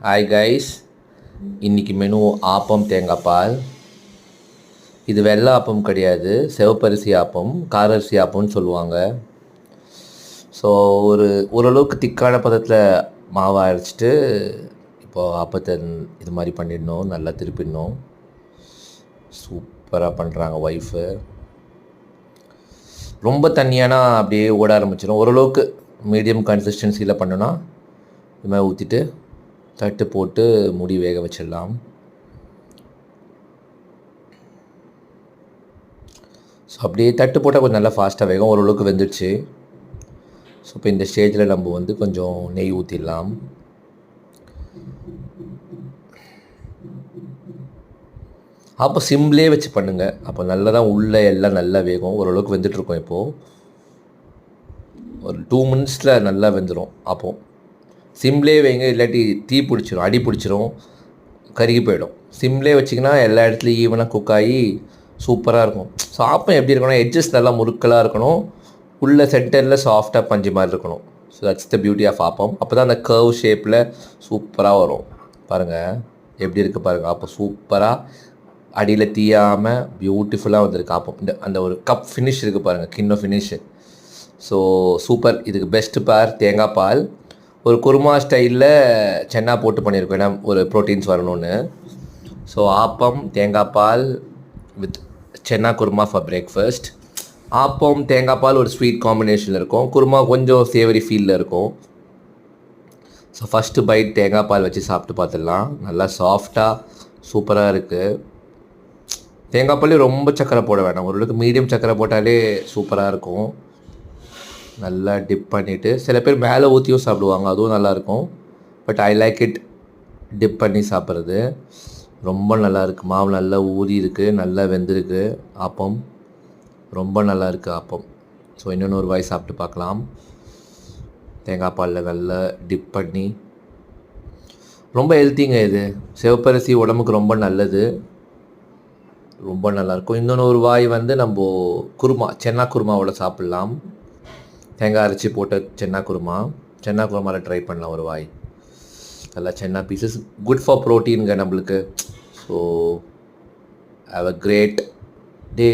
Hi guys, இன்றைக்கி menu appam தேங்காய் பால். இது வெள்ளை ஆப்பம் கிடையாது, சிவப்பரிசி ஆப்பம், காரரிசி ஆப்பம்னு சொல்லுவாங்க. ஸோ ஓரளவுக்கு திக்கான பதத்தில் மாவை அரைச்சிட்டு இப்போது ஆப்பத்தை இது மாதிரி பண்ணிடணும், நல்லா திருப்பிடணும். சூப்பராக பண்ணுறாங்க ஒய்ஃபு. ரொம்ப தண்ணியானா அப்படியே ஓட ஆரம்பிச்சிடும். ஓரளவுக்கு மீடியம் கன்சிஸ்டன்சியில் பண்ணோன்னா இது மாதிரி ஊற்றிட்டு தட்டு போட்டு மூடி வேக வச்சிடலாம். ஸோ அப்படியே தட்டு போட்டால் கொஞ்சம் நல்லா ஃபாஸ்ட்டாக வேகும். ஓரளவுக்கு வெந்துடுச்சு. ஸோ இப்போ இந்த ஸ்டேஜில் நம்ம கொஞ்சம் நெய் ஊற்றிடலாம். அப்போ சிம்லேயே வச்சு பண்ணுங்கள், அப்போ நல்லா தான் உள்ளே எல்லாம் நல்லா வேகும். ஓரளவுக்கு வெந்துட்டுருக்கோம். இப்போது ஒரு 2 மினிட்ஸில் நல்லா வெந்துடும். அப்போது சிம்லேயே வைங்க, இல்லாட்டி தீ பிடிச்சிரும், அடி பிடிச்சிரும், கருகி போயிடும். சிம்லேயே வச்சிங்கன்னா எல்லா இடத்துலையும் ஈவனாக குக் ஆகி சூப்பராக இருக்கும். ஸோ ஆப்பம் எப்படி இருக்கணும், எட்ஜஸ் நல்லா முறுக்கலாக இருக்கணும், உள்ள சென்டரில் சாஃப்டாக பஞ்சு மாதிரி இருக்கணும். So that's the beauty of appam. அப்போ தான் அந்த கர்வ் ஷேப்பில் சூப்பராக வரும். பாருங்கள் எப்படி இருக்குது பாருங்கள். அப்போ சூப்பராக அடியில் தீயாமல் பியூட்டிஃபுல்லாக வந்திருக்கு ஆப்பம். அந்த ஒரு கப் ஃபினிஷ் இருக்குது பாருங்கள், கிண்ணம் ஃபினிஷு. So super. இதுக்கு பெஸ்ட்டு பார் தேங்காய் பால். ஒரு குருமா ஸ்டைலில் சென்னா போட்டு பண்ணியிருக்கோம், ஏன்னா ஒரு ப்ரோட்டீன்ஸ் வரணும்னு. ஸோ ஆப்பம் தேங்காய் பால் with chana kurma for breakfast. Appam தேங்காய் பால் ஒரு ஸ்வீட் காம்பினேஷனில் இருக்கும், குருமா கொஞ்சம் சேவரி ஃபீலில் இருக்கும். ஸோ ஃபஸ்ட்டு பைட் தேங்காய் பால் வச்சு சாப்பிட்டு பார்த்துடலாம். நல்லா சாஃப்டாக சூப்பராக இருக்குது. தேங்காய் பாலே ரொம்ப சக்கரை போட வேணாம், ஓரளவுக்கு மீடியம் சக்கரை போட்டாலே சூப்பராக இருக்கும். நல்லா டிப் பண்ணிவிட்டு சில பேர் மேலே ஊற்றியும் சாப்பிடுவாங்க, அதுவும் நல்லாயிருக்கும். But I like it dip பண்ணி சாப்பிட்றது. ரொம்ப நல்லாயிருக்கு. மாவு நல்லா ஊறி இருக்குது, நல்லா வெந்திருக்கு. ஆப்பம் ரொம்ப நல்லா இருக்குது ஆப்பம். ஸோ இன்னொன்று ஒரு வாய் சாப்பிட்டு பார்க்கலாம். தேங்காய் பாலில் நல்லா டிப் பண்ணி. ரொம்ப ஹெல்த்திங்க இது. சிவப்பரிசி உடம்புக்கு ரொம்ப நல்லது, ரொம்ப நல்லாயிருக்கும். இன்னொன்று ஒரு வாய் நம்ம குருமா, சென்னா குருமாவோட சாப்பிட்லாம். தேங்காய் அரைச்சி போட்ட சென்னா குருமாவில் ட்ரை பண்ணலாம் ஒரு வாய். நல்லா சென்னா பீசஸ், குட் ஃபார் ப்ரோட்டீனுங்க நம்மளுக்கு. So have a great day.